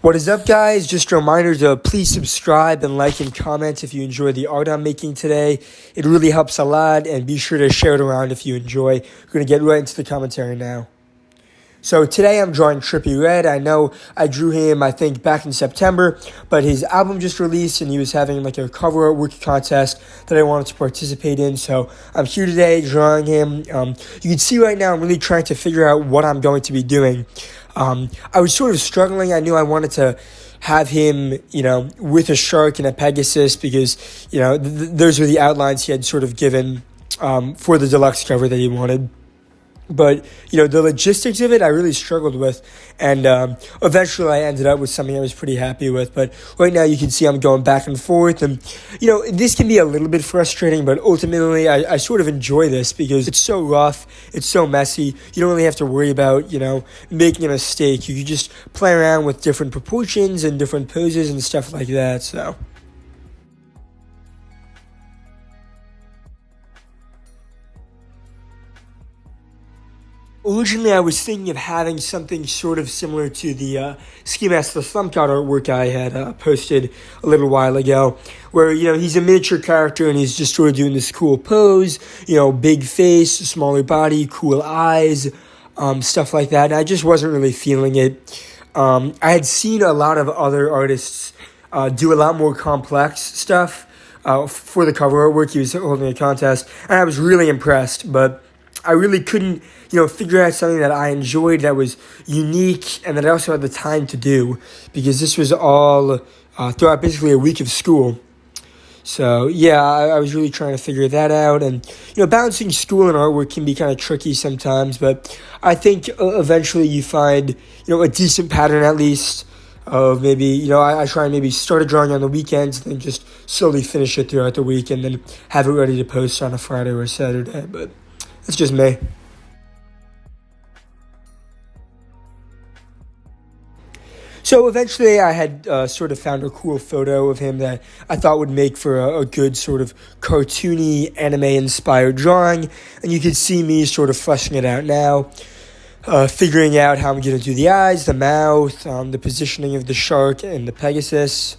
What is up, guys? Just a reminder to please subscribe and like and comment if you enjoy the art I'm making today. It really helps a lot, and be sure to share it around if you enjoy. We're going to get right into the commentary now. So today I'm drawing Trippie Redd. I know I drew him, I think, back in September, but his album just released and he was having like a cover artwork contest that I wanted to participate in. So I'm here today drawing him. You can see right now I'm really trying to figure out what I'm going to be doing. I was sort of struggling. I knew I wanted to have him, with a shark and a Pegasus because, those were the outlines he had sort of given for the deluxe cover that he wanted. But, the logistics of it, I really struggled with. And eventually I ended up with something I was pretty happy with. But right now you can see I'm going back and forth. And, this can be a little bit frustrating. But ultimately I sort of enjoy this because it's so rough. It's so messy. You don't really have to worry about, making a mistake. You can just play around with different proportions and different poses and stuff like that. So originally, I was thinking of having something sort of similar to the Ski Mask the Slump God artwork I had posted a little while ago, where, he's a miniature character and he's just sort of doing this cool pose, big face, smaller body, cool eyes, stuff like that. And I just wasn't really feeling it. I had seen a lot of other artists do a lot more complex stuff for the cover artwork. He was holding a contest, and I was really impressed, but I really couldn't, figure out something that I enjoyed that was unique and that I also had the time to do because this was all throughout basically a week of school. So, yeah, I was really trying to figure that out. And, balancing school and artwork can be kind of tricky sometimes, but I think eventually you find, a decent pattern at least of maybe, I try and maybe start a drawing on the weekends and then just slowly finish it throughout the week and then have it ready to post on a Friday or a Saturday. But that's just me. So eventually I had sort of found a cool photo of him that I thought would make for a good sort of cartoony, anime-inspired drawing. And you can see me sort of fleshing it out now, figuring out how I'm going to do the eyes, the mouth, the positioning of the shark and the Pegasus.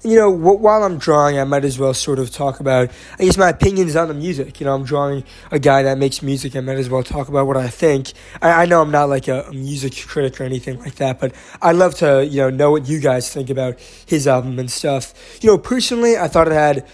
While I'm drawing, I might as well sort of talk about, I guess, my opinions on the music. I'm drawing a guy that makes music. I might as well talk about what I think. I know I'm not like a music critic or anything like that, but I'd love to, know what you guys think about his album and stuff. Personally, I thought it had,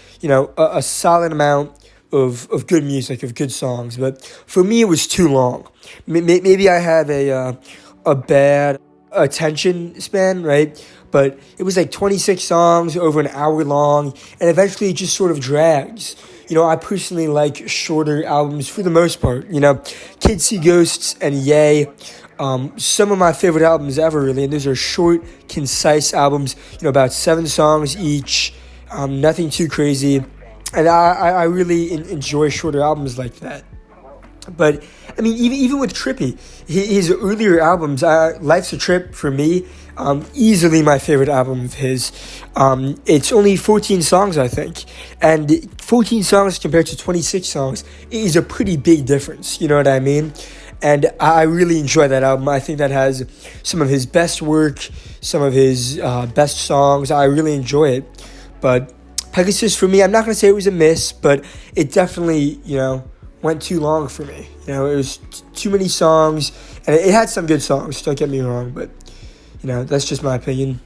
a solid amount of good music, of good songs, but for me, it was too long. Maybe I have a bad attention span, right? But it was like 26 songs over an hour long, and eventually it just sort of drags. I personally like shorter albums for the most part. Kids See Ghosts and Yay, some of my favorite albums ever, really, and those are short, concise albums, about 7 songs each, nothing too crazy, and I really enjoy shorter albums like that. But, I mean, even with Trippie, his earlier albums, Life's a Trip, for me, easily my favorite album of his. It's only 14 songs, I think. And 14 songs compared to 26 songs is a pretty big difference, you know what I mean? And I really enjoy that album. I think that has some of his best work, some of his best songs. I really enjoy it. But Pegasus, for me, I'm not going to say it was a miss, but it definitely, went too long for me. It was too many songs, and it had some good songs, don't get me wrong, but, that's just my opinion.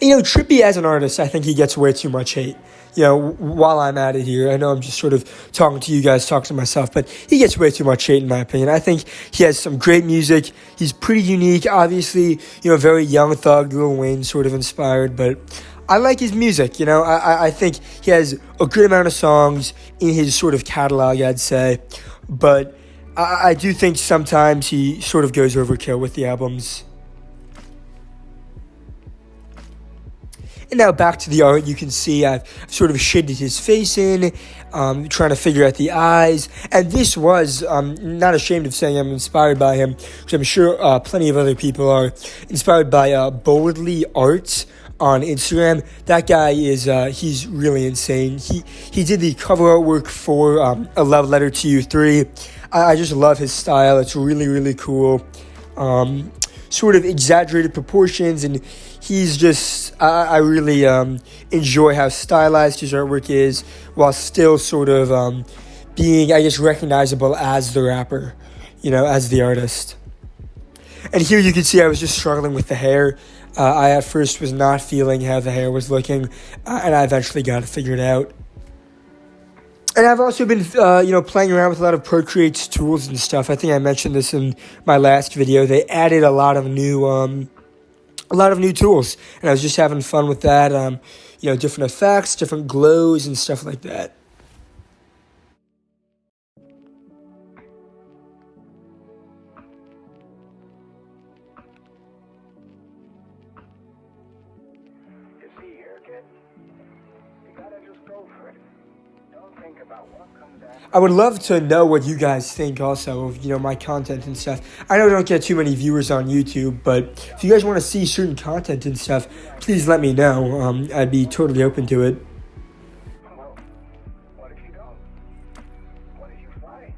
Trippie as an artist, I think he gets way too much hate. While I'm at it here, I know I'm just sort of talking to you guys, talking to myself, but he gets way too much hate in my opinion. I think he has some great music. He's pretty unique, obviously, very Young Thug, Lil Wayne sort of inspired, but I like his music, I think he has a good amount of songs in his sort of catalog, I'd say, but I do think sometimes he sort of goes overkill with the albums. And now back to the art, you can see I've sort of shaded his face in, trying to figure out the eyes. And this was, not ashamed of saying I'm inspired by him, because I'm sure plenty of other people are inspired by Boldly Art on Instagram. That guy is, he's really insane. He did the cover artwork for A Love Letter to You 3. I just love his style. It's really, really cool. Sort of exaggerated proportions, and he's just, I really enjoy how stylized his artwork is while still sort of being, I guess, recognizable as the rapper, as the artist. And here you can see I was just struggling with the hair. I at first was not feeling how the hair was looking, and I eventually got it figured out. And I've also been, playing around with a lot of Procreate's tools and stuff. I think I mentioned this in my last video. They added a lot of new tools, and I was just having fun with that. Different effects, different glows, and stuff like that. You see here, kid, you gotta just go for it. Don't think about what comes after. I would love to know what you guys think also of, my content and stuff. I know I don't get too many viewers on YouTube, but if you guys want to see certain content and stuff, please let me know. I'd be totally open to it. Well, what if you don't? What if you fly?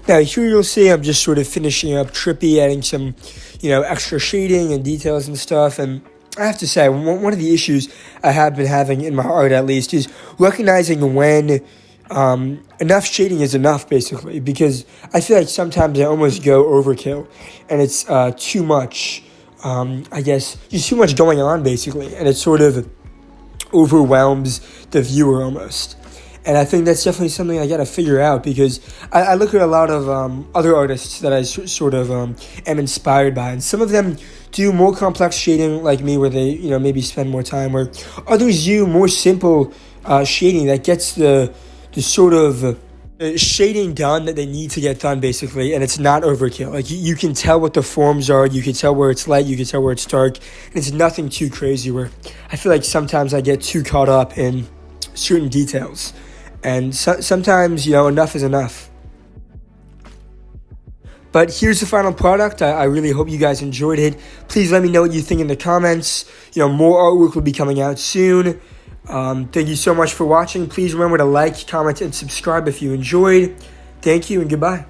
Now here you'll see I'm just sort of finishing up Trippie, adding some, extra shading and details and stuff. And I have to say, one of the issues I have been having in my art, at least, is recognizing when enough shading is enough, basically. Because I feel like sometimes I almost go overkill, and it's too much. I guess just too much going on, basically, and it sort of overwhelms the viewer almost. And I think that's definitely something I got to figure out, because I look at a lot of other artists that I sort of am inspired by. And some of them do more complex shading like me, where they, maybe spend more time, where others do more simple shading that gets the sort of shading done that they need to get done, basically. And it's not overkill. Like you can tell what the forms are. You can tell where it's light. You can tell where it's dark. And it's nothing too crazy, where I feel like sometimes I get too caught up in certain details. And sometimes, enough is enough. But here's the final product. I really hope you guys enjoyed it. Please let me know what you think in the comments. More artwork will be coming out soon. Thank you so much for watching. Please remember to like, comment, and subscribe if you enjoyed. Thank you and goodbye.